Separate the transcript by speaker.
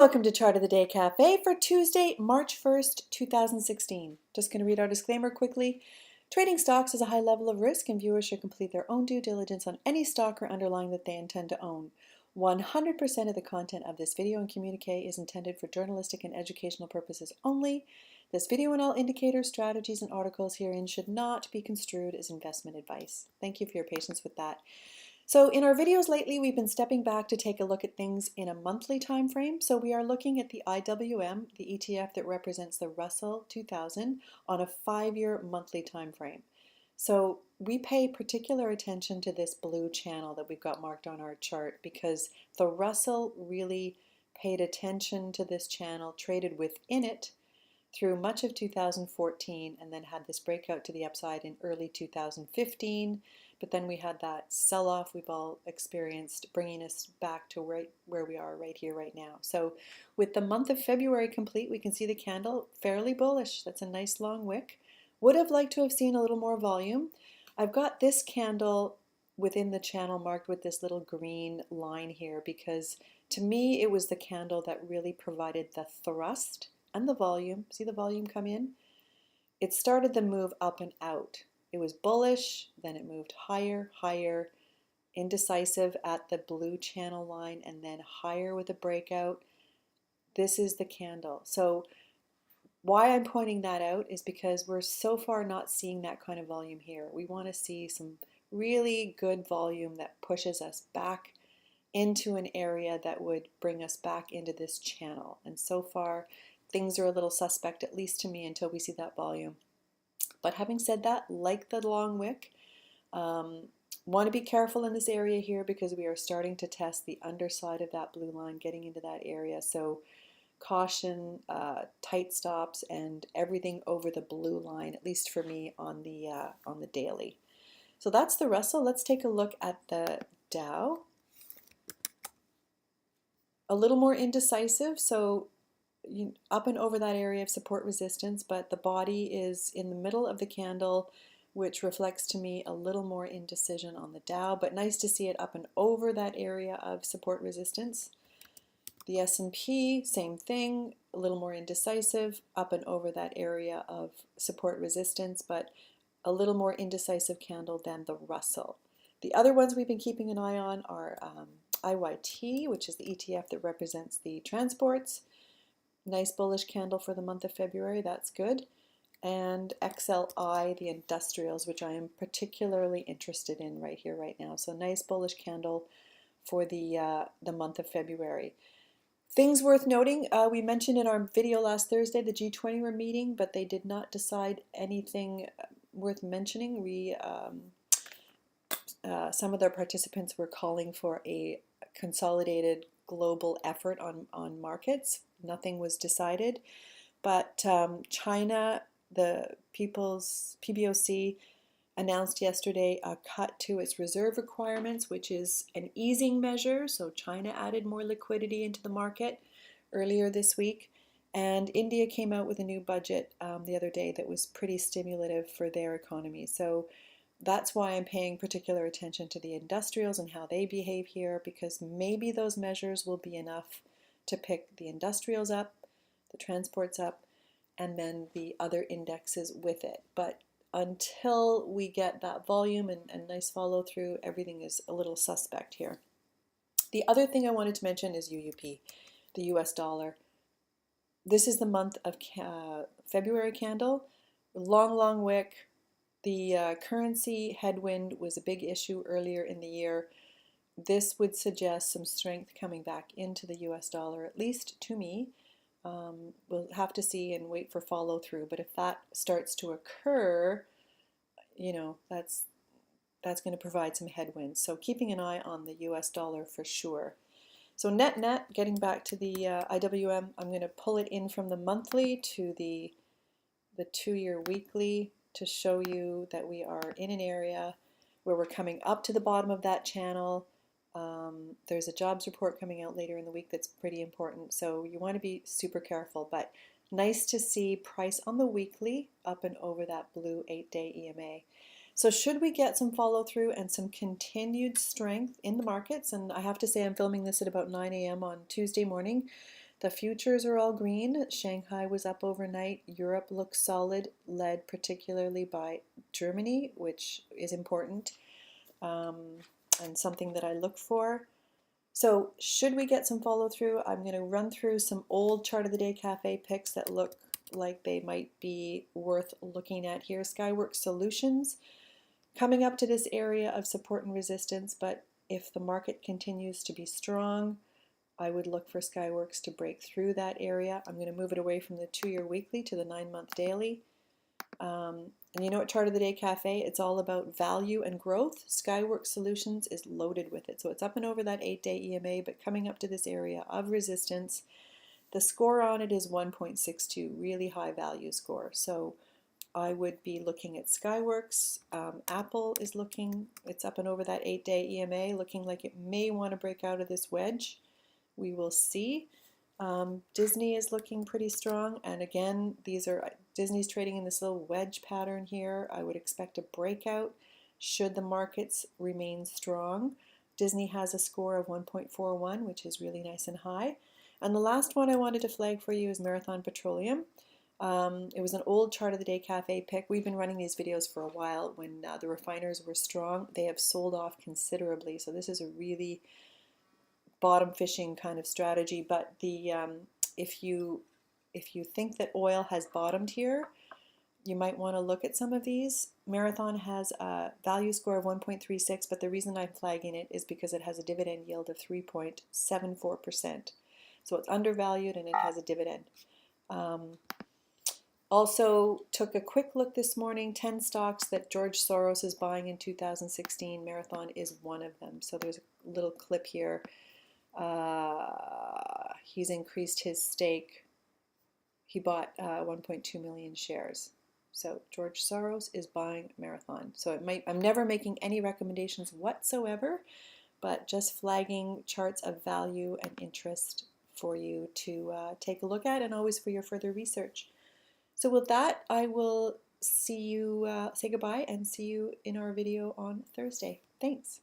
Speaker 1: Welcome to Chart of the Day Cafe for Tuesday, March 1st, 2016. Just going to read our disclaimer quickly. Trading stocks is a high level of risk and viewers should complete their own due diligence on any stock or underlying that they intend to own. 100% of the content of this video and communique is intended for journalistic and educational purposes only. This video and all indicators, strategies, and articles herein should not be construed as investment advice. Thank you for your patience with that. So in our videos lately, we've been stepping back to take a look at things in a monthly time frame. So we are looking at the IWM, the ETF that represents the Russell 2000, on a 5-year monthly time frame. So we pay particular attention to this blue channel that we've got marked on our chart because the Russell really paid attention to this channel, traded within it through much of 2014, and then had this breakout to the upside in early 2015. But then we had that sell-off we've all experienced, bringing us back to right where we are right here, right now. So with the month of February complete, we can see the candle fairly bullish. That's a nice long wick. Would have liked to have seen a little more volume. I've got this candle within the channel marked with this little green line here because to me it was the candle that really provided the thrust and the volume. See the volume come in? It started the move up and out. It was bullish, then it moved higher, higher, indecisive at the blue channel line, and then higher with a breakout. This is the candle. So why I'm pointing that out is because we're so far not seeing that kind of volume here. We want to see some really good volume that pushes us back into an area that would bring us back into this channel. And so far, things are a little suspect, at least to me, until we see that volume. But having said that, like the long wick, want to be careful in this area here because we are starting to test the underside of that blue line, getting into that area. So caution, tight stops, and everything over the blue line, at least for me on the daily. So that's the Russell. Let's take a look at the Dow. A little more indecisive, so up and over that area of support resistance, but the body is in the middle of the candle, which reflects to me a little more indecision on the Dow, but nice to see it up and over that area of support resistance. The S&P, same thing, a little more indecisive, up and over that area of support resistance, but a little more indecisive candle than the Russell. The other ones we've been keeping an eye on are IYT, which is the ETF that represents the transports. Nice bullish candle for the month of February, that's good. And XLI, the industrials, which I am particularly interested in right here, right now. So nice bullish candle for the month of February. Things worth noting, we mentioned in our video last Thursday the G20 were meeting, but they did not decide anything worth mentioning. Some of their participants were calling for a consolidated global effort on markets. Nothing was decided, but China, the People's PBOC, announced yesterday a cut to its reserve requirements, which is an easing measure. So China added more liquidity into the market earlier this week, and India came out with a new budget the other day that was pretty stimulative for their economy. So that's why I'm paying particular attention to the industrials and how they behave here, because maybe those measures will be enough to pick the industrials up, the transports up, and then the other indexes with it. But until we get that volume and nice follow through, everything is a little suspect here. The other thing I wanted to mention is UUP, the US dollar. This is the month of February candle, long wick. The currency headwind was a big issue earlier in the year. This would suggest some strength coming back into the US dollar, at least to me. We'll have to see and wait for follow through, but if that starts to occur, that's going to provide some headwinds. So keeping an eye on the US dollar for sure. So net, getting back to the IWM, I'm going to pull it in from the monthly to the 2-year weekly to show you that we are in an area where we're coming up to the bottom of that channel. There's a jobs report coming out later in the week that's pretty important, so you want to be super careful, but nice to see price on the weekly up and over that blue 8-day EMA. So should we get some follow through and some continued strength in the markets, and I have to say I'm filming this at about 9 a.m. on Tuesday morning, The futures are all green. Shanghai was up overnight. Europe looks solid, led particularly by Germany, which is important and something that I look for. So should we get some follow through, I'm going to run through some old chart of the day cafe picks that look like they might be worth looking at here. Skyworks Solutions coming up to this area of support and resistance, but if the market continues to be strong, I would look for Skyworks to break through that area. I'm going to move it away from the 2-year weekly to the 9-month daily. And you know what, chart of the day cafe, it's all about value and growth. Skyworks Solutions is loaded with it. So it's up and over that 8-day EMA, but coming up to this area of resistance. The score on it is 1.62, really high value score. So I would be looking at Skyworks. Apple is looking, it's up and over that 8-day EMA, looking like it may want to break out of this wedge. We will see. Disney is looking pretty strong, and again, Disney's trading in this little wedge pattern here. I would expect a breakout should the markets remain strong. Disney has a score of 1.41, which is really nice and high. And the last one I wanted to flag for you is Marathon Petroleum. It was an old chart of the day cafe pick. We've been running these videos for a while. When the refiners were strong, they have sold off considerably. So this is a really bottom fishing kind of strategy. But the if you think that oil has bottomed here, you might want to look at some of these. Marathon has a value score of 1.36, but the reason I'm flagging it is because it has a dividend yield of 3.74%. So it's undervalued and it has a dividend. Also took a quick look this morning, 10 stocks that George Soros is buying in 2016. Marathon is one of them. So there's a little clip here. He's increased his stake. He bought 1.2 million shares. So George Soros is buying Marathon. So I'm never making any recommendations whatsoever, but just flagging charts of value and interest for you to take a look at, and always for your further research. So with that, I will see you, say goodbye and see you in our video on Thursday. Thanks.